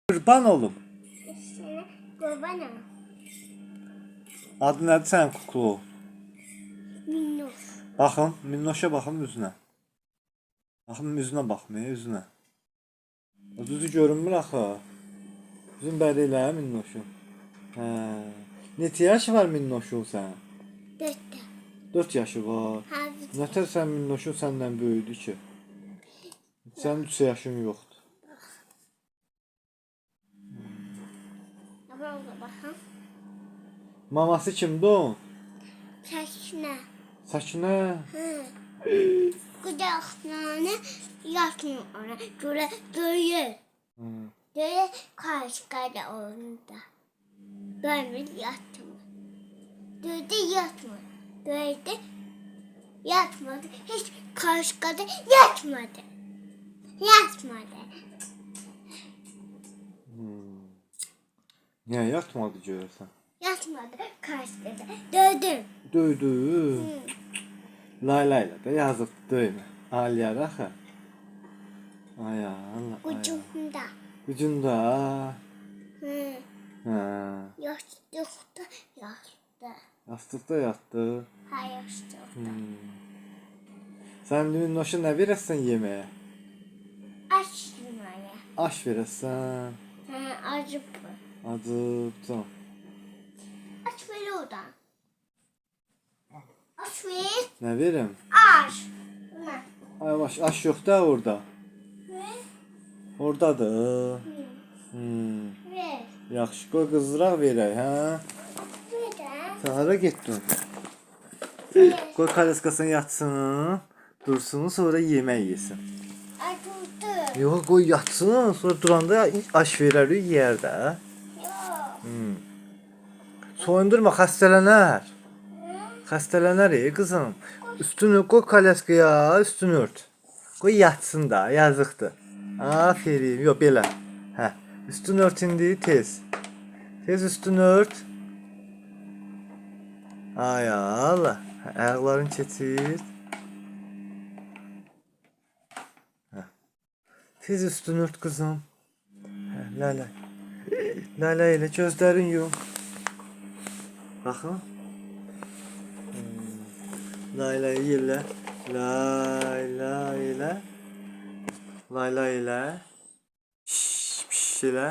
Qurban olum. Sənə qurbanam. Adı nədir sənin kuklu? Minnoş. Baxın, Minnoşa baxın üzünə. Baxın üzünə baxmaya, üzünə. O düzü görünmür axı. Üzün bəri elə Minnoşun. Hə. Neçə yaşı var Minnoşun sənin? 4'te. 4 yaşı var. Hafif. Nətər sən Minnoşun səndən böyüdü ki? Sənin 3 yaşın yoxdur. Ablamla baxın. Maması kimdir onun? Səkinə. Sakinə. Qudaqlarını yatmır ona. Görə döyür. Döyür karşıqada onda. Döymür yatmır. Döydü yatmır. Döydü yatmadı. Hiç karşıqada yatmadı. Yatmadı. Niyə yatmadı görəsən? Yatmadı karşıqada. Döydüm. Döydü. Layla ilə də yazıb döymə. Aliyar axı. Ay Allah. Ucunda. Gücündə. Hı. Hə. Yastıqda yatdı. Yastıqda yatdı. Ha yastıqda. Sən Minnoşa nə verəsən yeməyə? Aç yeməyə. Aş verəsən. Hə, acıb. Acıbcan. Aç ver oradan. Aç ver. Nə verim? Aç. Buna. Ay baş, aş yox da orada. Ver. Ordadır. Ver. Yaxşı, qoy qızdıraq verək, hə? Ver də. Sən hara getdin? Qoy kalaskasını yatsın, dursun, sonra yemək yesin. Acıdı. Yox, qoy yatsın, sonra duranda aş verərik, yeyər də. Yox. Soyundurma, xəstələnər. Xəstələnər qızım. Üstünü qoy kalaskaya, üstünü ört. Qoy yatsın da, yazıqdır. Aferin, yox belə. Hə, üstünü ört indi tez. Tez üstünü ört. Ay Allah. Ayaqlarını keçir. Hə. Tez üstünü ört qızım. Hə, Layla. Layla ilə gözlərin yum. Baxın. Layla ilə. Layla ilə. Layla ilə. Şş, elə.